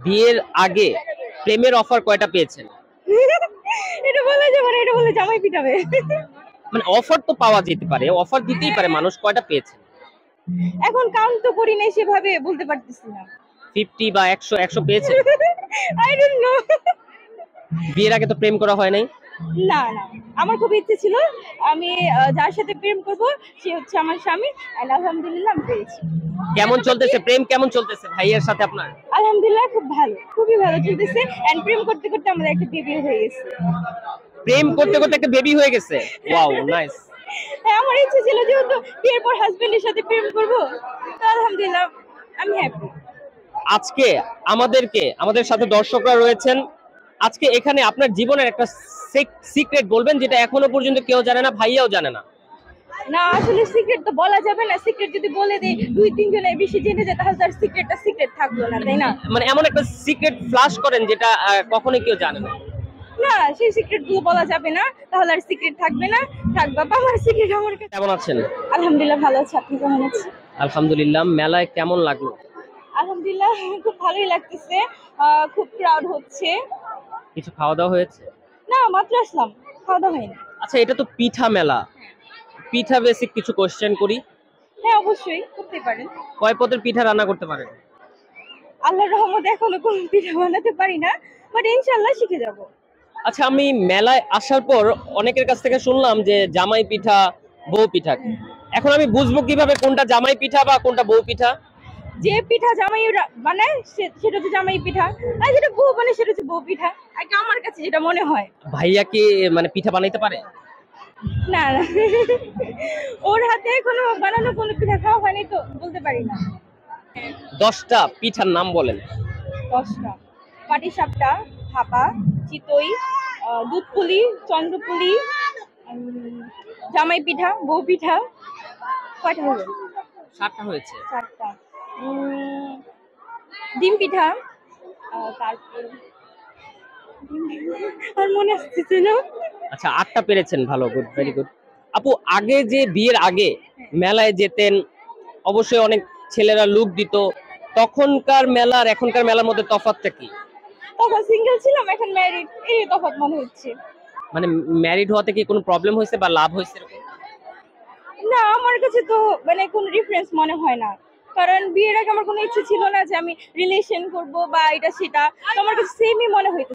বিয়ের আগে প্রেমের অফার কয়টা পেয়েছেন? এটা বলে যাবে না, এটা বলে জামাই পিটাবে। মানে অফার তো পাওয়া যেতে পারে, অফার দিতেই পারে মানুষ, কয়টা পেয়েছেন? এখন কাউন্ট তো করি নাই, সেভাবে বলতে পারতেছি না। 50 বা 100 পেয়েছেন? I don't know. বিয়ের আগে তো প্রেম করা হয় নাই? না না, আমার খুব ইচ্ছে ছিল আমি যার সাথে প্রেম করব সে হচ্ছে আমার স্বামী, আর আলহামদুলিল্লাহ আমি পেয়েছি। কেমন চলতেছে প্রেম, কেমন চলতেছে ভাইয়ের সাথে আপনার? আলহামদুলিল্লাহ খুব ভালো, খুবই ভালো চলতেছে। এন্ড প্রেম করতে করতে আমাদের একটা বেবি হয়ে গেছে। প্রেম করতে করতে একটা বেবি হয়ে গেছে, ওয়াও নাইস। হ্যাঁ, আমার ইচ্ছে ছিল যেহেতু বিয়ের পর হাজবেন্ডের সাথে প্রেম করব, তো আলহামদুলিল্লাহ আমি হ্যাপি। আজকে আমাদের সাথে দর্শকরা রয়েছেন, আজকে এখানে আপনার জীবনের একটা সিক্রেট বলবেন যেটা এখনো পর্যন্ত কেউ জানে না, ভাইয়াও জানে না। না আসলে সিক্রেট তো বলা যাবে না, সিক্রেট যদি বলে দেই দুই তিনজনের বেশি জেনে যায় তাহলে তার সিক্রেটটা সিক্রেট থাকলো না, তাই না? মানে এমন একটা সিক্রেট ফ্লাশ করেন যেটা কখনোই কেউ জানে না। না, সেই সিক্রেট গুলো বলা যাবে না, তাহলে আর সিক্রেট থাকবে না। থাক বাবা, আমার সিক্রেট আমার কাছে। কেমন আছেন? আলহামদুলিল্লাহ ভালো আছি, আপনি কেমন আছেন? আলহামদুলিল্লাহ। মেলায় কেমন লাগলো? আলহামদুলিল্লাহ খুব ভালোই লাগতেছে, খুব ক্রাউড হচ্ছে। কিছু খাওয়া দাওয়া হয়েছে? না, মাত্র আসলাম, খাওয়া দাওয়া হয়নি। আচ্ছা, এটা তো পিঠা মেলা, পিঠা বেসিক কিছু কোশ্চেন করি। হ্যাঁ অবশ্যই করতে পারেন। কয় পদের পিঠা রান্না করতে পারেন? আল্লাহর রহমতে এখনো কোনো পিঠা বানাতে পারি না, বাট ইনশাআল্লাহ শিখে যাব। আচ্ছা, আমি মেলায় আসার পর অনেকের কাছ থেকে শুনলাম যে জামাই পিঠা, বউ পিঠা। এখন আমি বুঝবো কিভাবে কোনটা জামাই পিঠা বা কোনটা বউ পিঠা? যে পিঠা জামাই বানায় সেটা হচ্ছে জামাই পিঠা, আর যেটা বউ বানায় সেটা হচ্ছে বউ পিঠা। আগে আমার কাছে যেটা মনে হয়। ভাইয়া কি মানে পিঠা বানাইতে পারে? না না, ওর হাতে কোনো বানানো কোনো পিঠা খাওয়া হয়নি তো বলতে পারি না। 10টা পিঠার নাম বলেন। 10টা: পাটিসাপটা, ভাপা, চিতই, দুধপুলি, চন্দ্রপুলি, জামাই পিঠা, বউ পিঠা। কয়টা হলো? 7টা হয়েছে। 4টা। ডিম পিঠা, তারপর আর মনে আসতেছে না। আচ্ছা, 8টা পেরেছেন, ভালো, গুড, ভেরি গুড। আপু, আগে যে বিয়ের আগে মেলায় যেতেন, অবশ্যই অনেক ছেলেরা লুক দিত, তখনকার মেলা আর এখনকার মেলার মধ্যে তফাৎটা কি? তখন সিঙ্গেল ছিলাম, এখন ম্যারিড, এই তফাৎ মনে হচ্ছে। মানে ম্যারিড হওয়াতে কি কোনো প্রবলেম হয়েছে বা লাভ হয়েছে এরকম? না, আমার কাছে তো মানে কোনো ডিফারেন্স মনে হয় না, কারণ বিয়ের আগে আমার কোনো ইচ্ছে ছিল না যে আমি রিলেশন করব বা এটা সেটা, তো আমার কাছে সেমই মনে হইতো।